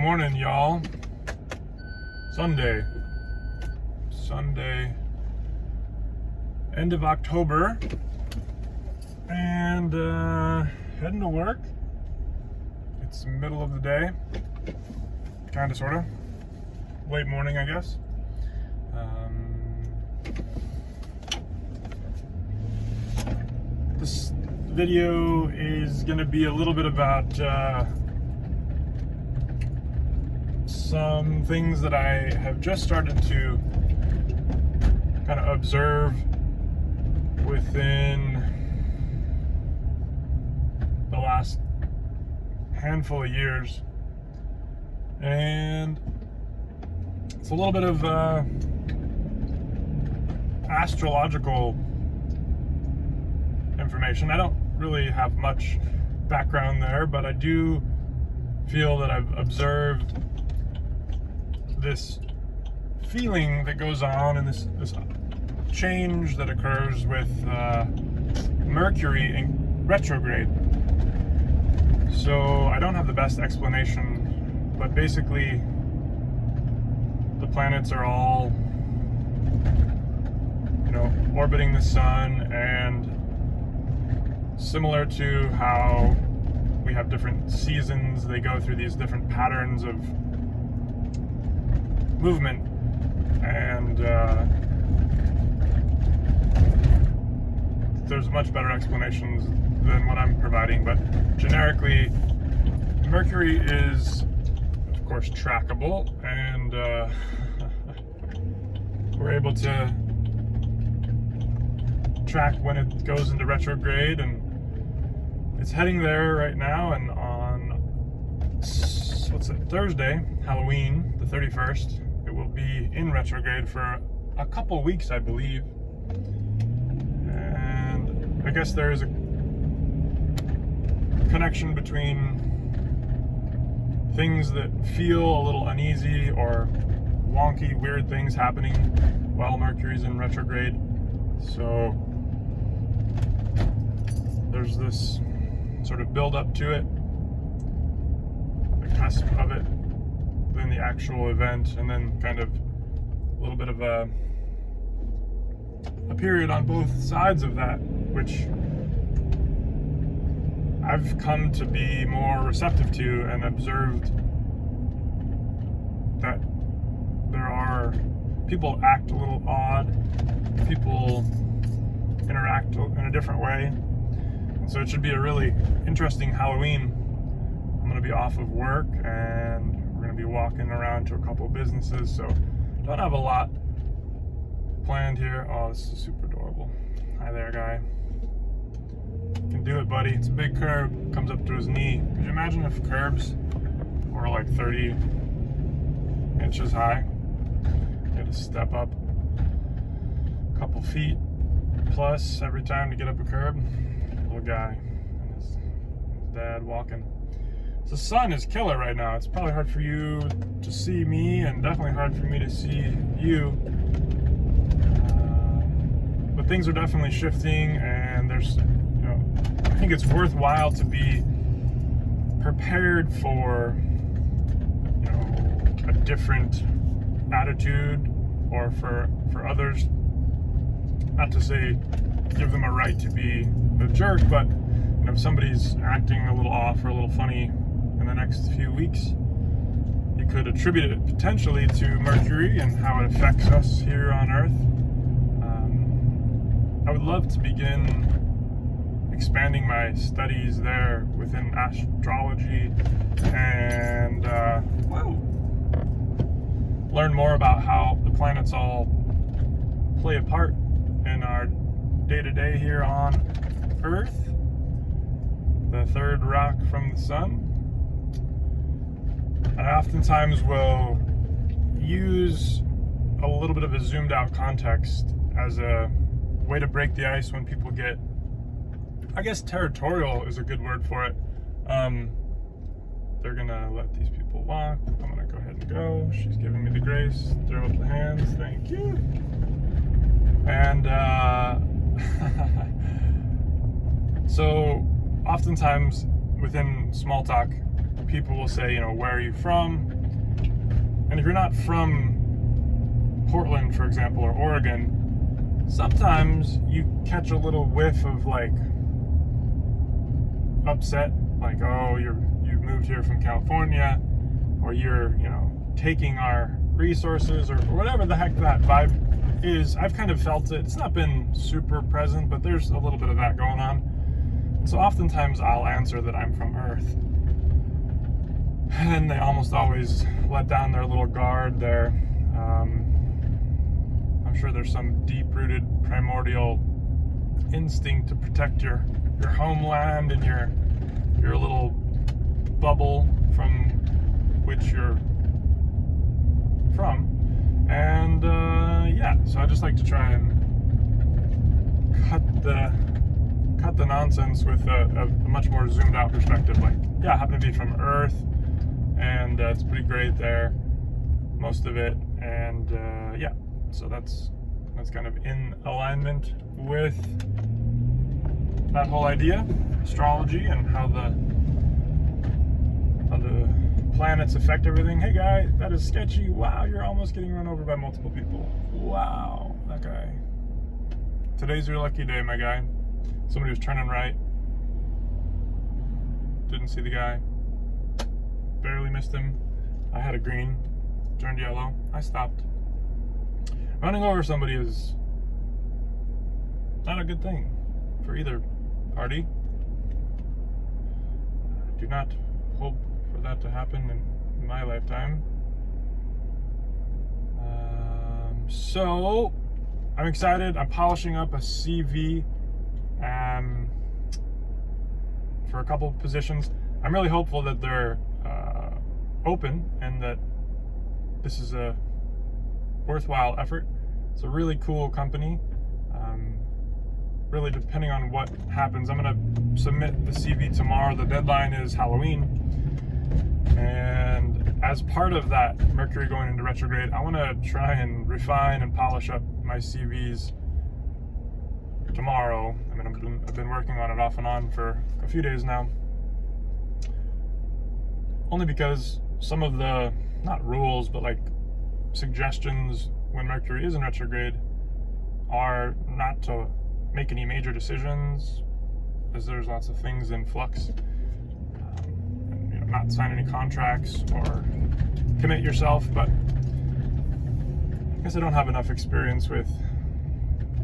morning, y'all. Sunday, end of October, and heading to work. It's the middle of the day, kinda, sorta. Late morning, I guess. This video is gonna be a little bit about some things that I have just started to kind of observe within the last handful of years, and it's a little bit of astrological information. I don't really have much background there, but I do feel that I've observed this feeling that goes on and this change that occurs with Mercury in retrograde. So I don't have the best explanation, but basically the planets are all, orbiting the sun, and similar to how we have different seasons, they go through these different patterns of movement, and there's much better explanations than what I'm providing, but generically Mercury is of course trackable, and we're able to track when it goes into retrograde, and it's heading there right now. And on Thursday, Halloween, the 31st, it will be in retrograde for a couple weeks, I believe. And I guess there is a connection between things that feel a little uneasy or wonky, weird things happening while Mercury's in retrograde. So there's this sort of build up to it, the cusp of it, then the actual event, and then kind of a little bit of a period on both sides of that, which I've come to be more receptive to, and observed that there are people act a little odd, people interact in a different way. And so it should be a really interesting Halloween. I'm going to be off of work, and we're going to be walking around to a couple of businesses, so don't have a lot planned here. Oh, this is super adorable. Hi there, guy. You can do it, buddy. It's a big curb, comes up to his knee. Could you imagine if curbs were like 30 inches high? You had to step up a couple feet plus every time to get up a curb. Little guy and his dad walking. The sun is killer right now. It's probably hard for you to see me, and definitely hard for me to see you. But things are definitely shifting, and there's, I think it's worthwhile to be prepared for, a different attitude, or for others, not to say give them a right to be a jerk, but if somebody's acting a little off or a little funny in the next few weeks, you could attribute it potentially to Mercury and how it affects us here on Earth. I would love to begin expanding my studies there within astrology, and learn more about how the planets all play a part in our day-to-day here on Earth, the third rock from the sun. I oftentimes will use a little bit of a zoomed out context as a way to break the ice when people get, I guess territorial is a good word for it. They're gonna let these people walk. I'm gonna go ahead and go. She's giving me the grace. Throw up the hands. Thank you. And so oftentimes within small talk, people will say, where are you from? And if you're not from Portland, for example, or Oregon, sometimes you catch a little whiff of like upset, like, oh, you moved here from California, or you're, taking our resources, or whatever the heck that vibe is. I've kind of felt it. It's not been super present, but there's a little bit of that going on. So oftentimes I'll answer that I'm from Earth. And they almost always let down their little guard there. I'm sure there's some deep-rooted primordial instinct to protect your homeland and your little bubble from which you're from. And so I just like to try and cut the nonsense with a much more zoomed out perspective. Like, I happen to be from Earth, and it's pretty great there, most of it. And so that's kind of in alignment with that whole idea, astrology, and how the planets affect everything. Hey guy, that is sketchy. Wow, you're almost getting run over by multiple people. Wow, that guy. Today's your lucky day, my guy. Somebody was turning right. Didn't see the guy. Barely missed him. I had a green. Turned yellow. I stopped. Running over somebody is not a good thing for either party. Do not hope for that to happen in my lifetime. So I'm excited. I'm polishing up a CV for a couple of positions. I'm really hopeful that they're open and that this is a worthwhile effort. It's a really cool company. Really, depending on what happens, I'm going to submit the CV tomorrow. The deadline is Halloween. And as part of that Mercury going into retrograde, I want to try and refine and polish up my CVs tomorrow. I mean, I've been working on it off and on for a few days now. Only because some of the, not rules, but like suggestions when Mercury is in retrograde are not to make any major decisions, as there's lots of things in flux. And, not sign any contracts or commit yourself, but I guess I don't have enough experience with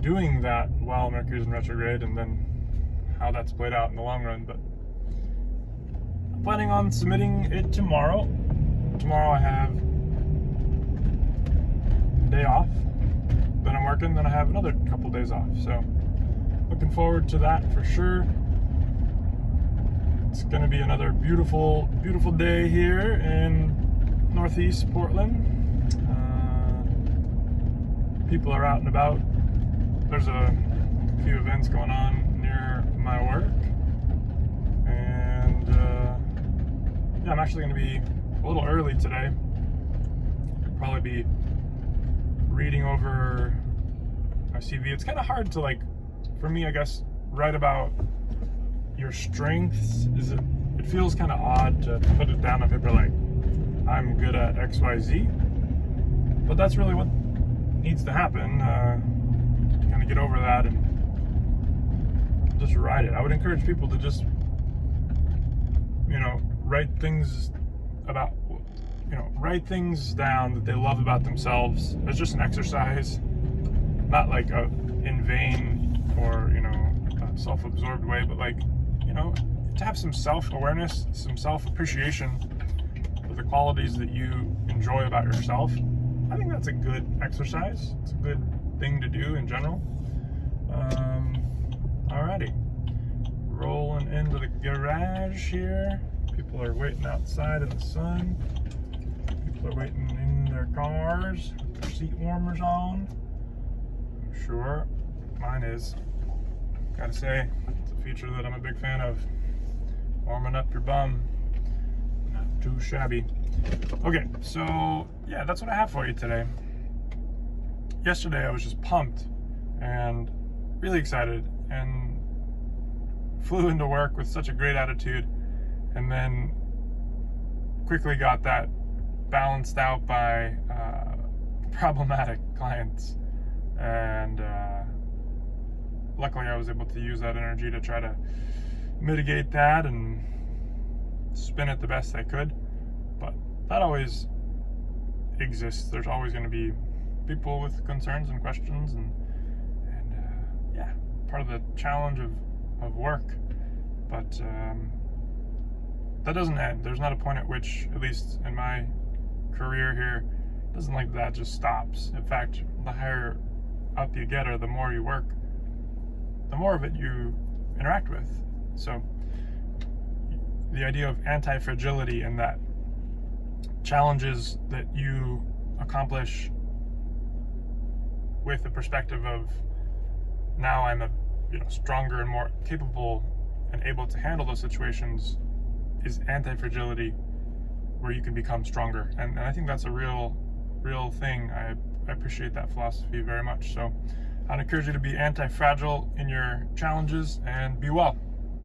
doing that while Mercury's in retrograde, and then how that's played out in the long run. But I'm planning on submitting it tomorrow. Tomorrow I have a day off, then I'm working, then I have another couple days off. So looking forward to that for sure. It's going to be another beautiful, beautiful day here in Northeast Portland. People are out and about. There's a few events going on near my work. And I'm actually going to be a little early today. Probably be reading over my CV. It's kind of hard to, like, for me, I guess, write about your strengths. It feels kind of odd to put it down on paper like, I'm good at XYZ. But that's really what needs to happen. Kind of get over that and just write it. I would encourage people to just, write things about, write things down that they love about themselves. It's just an exercise, not like in vain or, a self-absorbed way, but like, to have some self-awareness, some self-appreciation of the qualities that you enjoy about yourself. I think that's a good exercise. It's a good thing to do in general. Alrighty. Rolling into the garage here. People are waiting outside in the sun. People are waiting in their cars with their seat warmers on. I'm sure mine is. Gotta say, it's a feature that I'm a big fan of. Warming up your bum. Not too shabby. Okay, so yeah, that's what I have for you today. Yesterday I was just pumped and really excited and flew into work with such a great attitude, and then quickly got that balanced out by problematic clients, and luckily I was able to use that energy to try to mitigate that and spin it the best I could. But that always exists. There's always going to be people with concerns and questions, and yeah, part of the challenge of work. But that doesn't end. There's not a point at which, at least in my career here, it doesn't like that just stops. In fact, the higher up you get, or the more you work, the more of it you interact with. So the idea of anti-fragility, and that challenges that you accomplish with the perspective of, now I'm a stronger and more capable and able to handle those situations, is anti-fragility, where you can become stronger. And I think that's a real thing. I appreciate that philosophy very much. So I'd encourage you to be anti-fragile in your challenges, and be well.